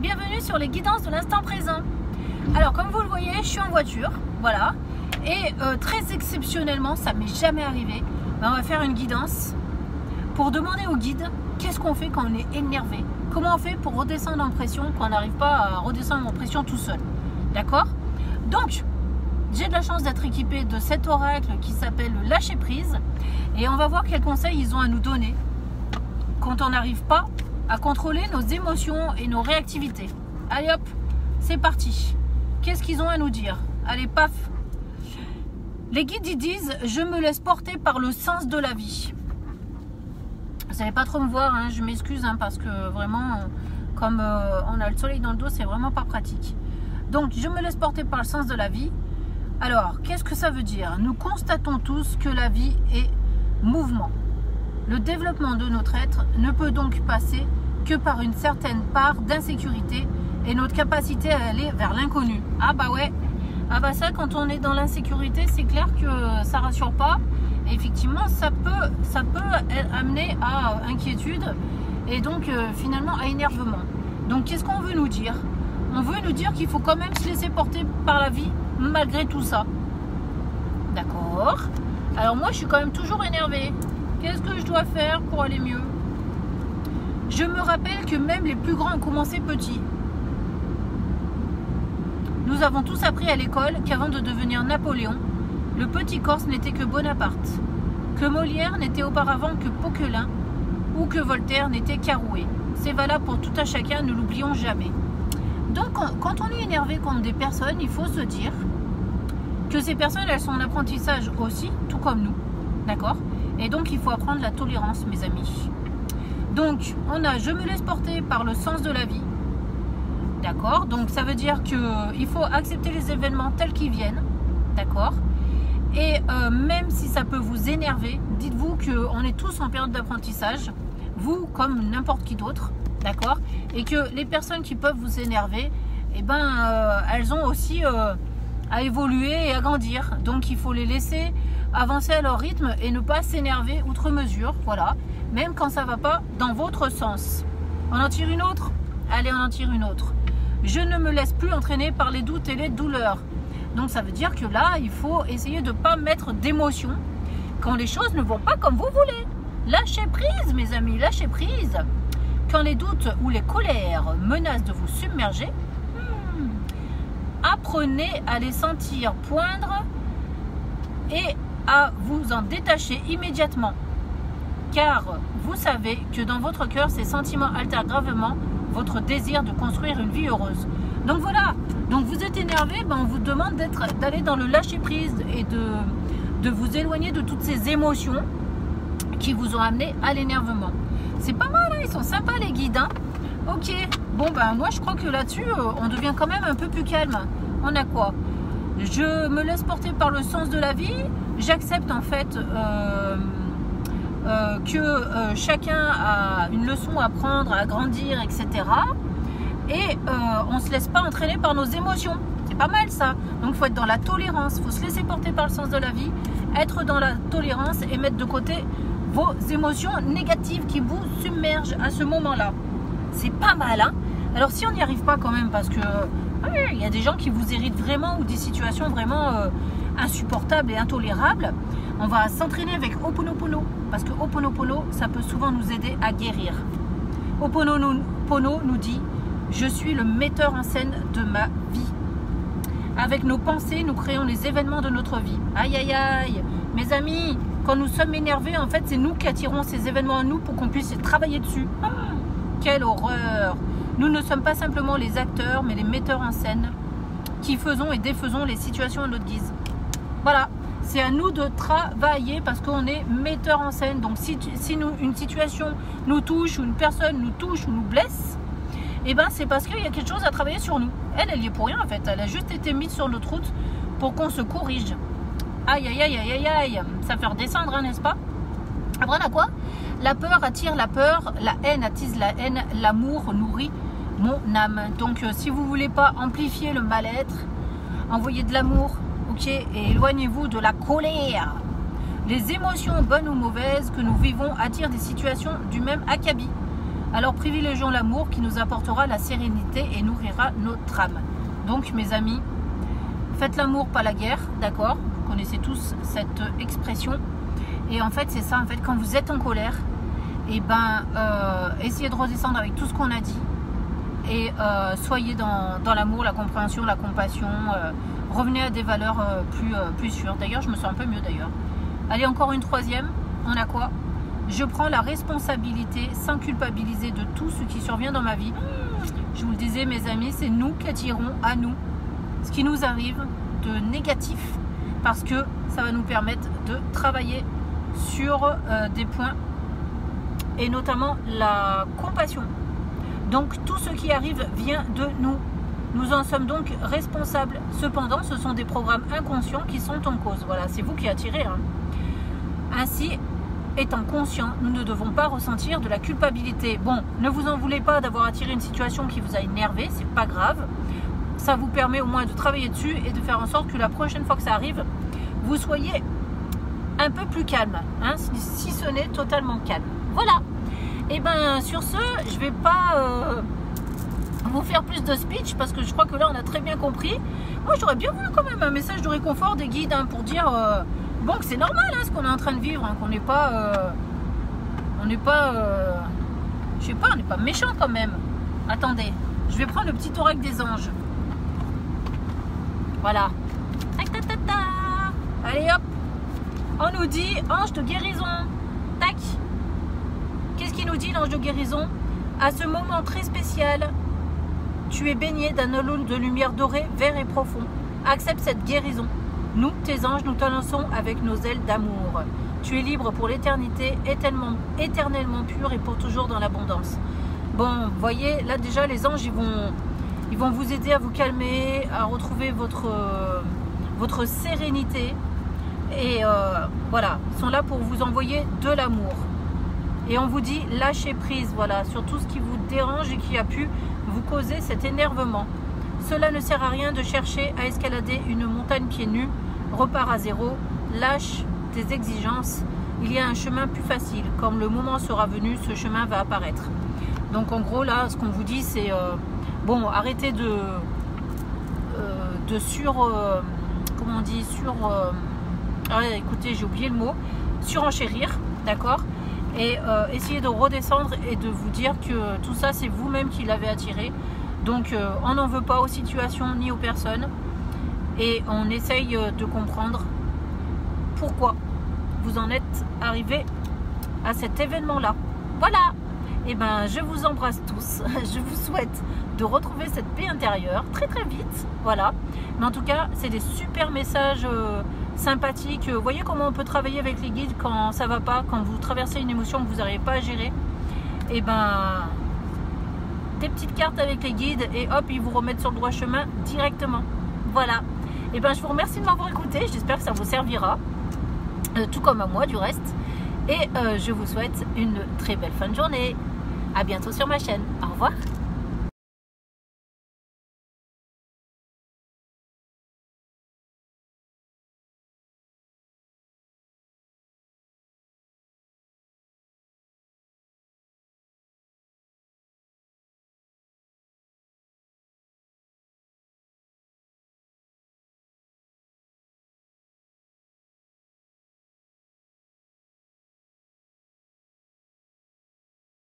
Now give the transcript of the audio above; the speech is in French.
bienvenue sur les guidances de l'instant présent. Alors comme vous le voyez, je suis en voiture, voilà, et très exceptionnellement, ça m'est jamais arrivé, on va faire une guidance pour demander au guide qu'est-ce qu'on fait quand on est énervé, comment on fait pour redescendre en pression quand on n'arrive pas à redescendre en pression tout seul, d'accord? Donc, j'ai de la chance d'être équipée de cet oracle qui s'appelle le lâcher prise, et on va voir quels conseils ils ont à nous donner quand on n'arrive pas à contrôler nos émotions et nos réactivités. Allez hop, c'est parti. Qu'est-ce qu'ils ont à nous dire? Allez, paf. Les guides, ils disent, je me laisse porter par le sens de la vie. Vous n'allez pas trop me voir, hein, je m'excuse, hein, parce que vraiment, comme on a le soleil dans le dos, c'est vraiment pas pratique. Donc, je me laisse porter par le sens de la vie. Alors, qu'est-ce que ça veut dire? Nous constatons tous que la vie est mouvement. Le développement de notre être ne peut donc passer que par une certaine part d'insécurité et notre capacité à aller vers l'inconnu. Ah bah ouais, ah bah ça, quand on est dans l'insécurité, c'est clair que ça rassure pas. Et effectivement, ça peut amener à inquiétude et donc finalement à énervement. Donc qu'est-ce qu'on veut nous dire? On veut nous dire qu'il faut quand même se laisser porter par la vie malgré tout ça. D'accord. Alors moi, je suis quand même toujours énervée. Qu'est-ce que je dois faire pour aller mieux? Je me rappelle que même les plus grands ont commencé petits. Nous avons tous appris à l'école qu'avant de devenir Napoléon, le petit Corse n'était que Bonaparte, que Molière n'était auparavant que Poquelin, ou que Voltaire n'était qu'Arouet. C'est valable pour tout un chacun, ne l'oublions jamais. Donc quand on est énervé contre des personnes, il faut se dire que ces personnes, elles sont en apprentissage aussi, tout comme nous, d'accord? Et donc il faut apprendre la tolérance, mes amis. Donc on a je me laisse porter par le sens de la vie, d'accord? Donc ça veut dire qu'il faut accepter les événements tels qu'ils viennent, d'accord? Et même si ça peut vous énerver, dites-vous qu'on est tous en période d'apprentissage, vous comme n'importe qui d'autre, d'accord? Et que les personnes qui peuvent vous énerver, eh ben, elles ont aussi à évoluer et à grandir. Donc il faut les laisser avancer à leur rythme et ne pas s'énerver outre mesure, voilà, même quand ça ne va pas dans votre sens. On en tire une autre? Allez, on en tire une autre. Je ne me laisse plus entraîner par les doutes et les douleurs. Donc ça veut dire que là, il faut essayer de ne pas mettre d'émotion quand les choses ne vont pas comme vous voulez. Lâchez prise, mes amis, lâchez prise. Quand les doutes ou les colères menacent de vous submerger, apprenez à les sentir poindre et à vous en détacher immédiatement. Car vous savez que dans votre cœur, ces sentiments altèrent gravement votre désir de construire une vie heureuse. Donc voilà, donc vous êtes énervé, ben on vous demande d'aller dans le lâcher prise et de vous éloigner de toutes ces émotions qui vous ont amené à l'énervement. C'est pas mal, hein, ils sont sympas les guides, hein. Ok, bon ben moi je crois que là-dessus on devient quand même un peu plus calme. On a quoi? Je me laisse porter par le sens de la vie. J'accepte en fait que chacun a une leçon à prendre, à grandir, etc. Et on ne se laisse pas entraîner par nos émotions. C'est pas mal ça. Donc il faut être dans la tolérance, il faut se laisser porter par le sens de la vie, être dans la tolérance et mettre de côté vos émotions négatives qui vous submergent à ce moment-là. C'est pas mal, hein. Alors si on n'y arrive pas quand même, parce que il y a des gens qui vous irritent vraiment ou des situations vraiment insupportables et intolérables, on va s'entraîner avec Ho'oponopono, parce que Ho'oponopono, ça peut souvent nous aider à guérir. Ho'oponopono nous dit, je suis le metteur en scène de ma vie. Avec nos pensées, nous créons les événements de notre vie. Aïe aïe aïe, mes amis, quand nous sommes énervés, en fait, c'est nous qui attirons ces événements à nous pour qu'on puisse travailler dessus. Quelle horreur! Nous ne sommes pas simplement les acteurs, mais les metteurs en scène qui faisons et défaisons les situations à notre guise. Voilà, c'est à nous de travailler parce qu'on est metteurs en scène. Donc si une situation nous touche, ou une personne nous touche ou nous blesse, eh ben c'est parce qu'il y a quelque chose à travailler sur nous. Elle y est pour rien en fait. Elle a juste été mise sur notre route pour qu'on se corrige. Aïe aïe aïe aïe aïe aïe, ça fait redescendre, hein, n'est-ce pas? Après on a quoi? La peur attire la peur, la haine attise la haine, l'amour nourrit mon âme. Donc si vous voulez pas amplifier le mal-être, envoyez de l'amour, ok, et éloignez-vous de la colère. Les émotions bonnes ou mauvaises que nous vivons attirent des situations du même acabit. Alors privilégions l'amour qui nous apportera la sérénité et nourrira notre âme. Donc mes amis, faites l'amour, pas la guerre, d'accord? Vous connaissez tous cette expression. Et en fait c'est ça, en fait quand vous êtes en colère, et ben essayez de redescendre avec tout ce qu'on a dit. Et soyez dans l'amour, la compréhension, la compassion. Revenez à des valeurs plus sûres. D'ailleurs je me sens un peu mieux d'ailleurs. Allez, encore une troisième. On a quoi? Je prends la responsabilité sans culpabiliser de tout ce qui survient dans ma vie. Je vous le disais mes amis, c'est nous qui attirons à nous ce qui nous arrive de négatif, parce que ça va nous permettre de travailler sur des points, et notamment la compassion. Donc tout ce qui arrive vient de nous. Nous en sommes donc responsables. Cependant, ce sont des programmes inconscients qui sont en cause. Voilà, c'est vous qui attirez. Hein. Ainsi, étant conscient, nous ne devons pas ressentir de la culpabilité. Bon, ne vous en voulez pas d'avoir attiré une situation qui vous a énervé, c'est pas grave. Ça vous permet au moins de travailler dessus et de faire en sorte que la prochaine fois que ça arrive, vous soyez un peu plus calme, hein, si ce n'est totalement calme. Voilà. Et bien sur ce, je vais pas vous faire plus de speech parce que je crois que là on a très bien compris. Moi j'aurais bien voulu quand même un message de réconfort des guides, hein, pour dire bon, que c'est normal, hein, ce qu'on est en train de vivre, hein, qu'on n'est pas je sais pas, on n'est pas méchant quand même. Attendez, je vais prendre le petit oracle des anges. Voilà. Allez hop, on nous dit ange de guérison. Tac. Qu'est-ce qu'il nous dit l'ange de guérison? À ce moment très spécial, tu es baigné d'un halo de lumière dorée, vert et profond. Accepte cette guérison. Nous, tes anges, nous t'annonçons avec nos ailes d'amour. Tu es libre pour l'éternité, éternellement pur et pour toujours dans l'abondance. Bon, vous voyez, là déjà les anges, ils vont vous aider à vous calmer, à retrouver votre sérénité. Et voilà, ils sont là pour vous envoyer de l'amour. Et on vous dit lâchez prise, voilà, sur tout ce qui vous dérange et qui a pu vous causer cet énervement. Cela ne sert à rien de chercher à escalader une montagne pieds nus. Repars à zéro, lâche tes exigences. Il y a un chemin plus facile. Comme le moment sera venu, ce chemin va apparaître. Donc en gros là, ce qu'on vous dit c'est bon, arrêtez comment on dit, écoutez, j'ai oublié le mot, surenchérir, d'accord, et essayez de redescendre et de vous dire que tout ça c'est vous-même qui l'avez attiré. Donc on n'en veut pas aux situations ni aux personnes, et on essaye de comprendre pourquoi vous en êtes arrivé à cet événement là. Voilà. Et ben je vous embrasse tous. Je vous souhaite de retrouver cette paix intérieure très très vite. Voilà. Mais en tout cas c'est des super messages sympathiques. Vous voyez comment on peut travailler avec les guides quand ça va pas, quand vous traversez une émotion que vous n'arrivez pas à gérer. Et ben des petites cartes avec les guides et hop, ils vous remettent sur le droit chemin directement. Voilà. Et ben je vous remercie de m'avoir écouté. J'espère que ça vous servira, tout comme à moi du reste. Et je vous souhaite une très belle fin de journée. À bientôt sur ma chaîne. Au revoir.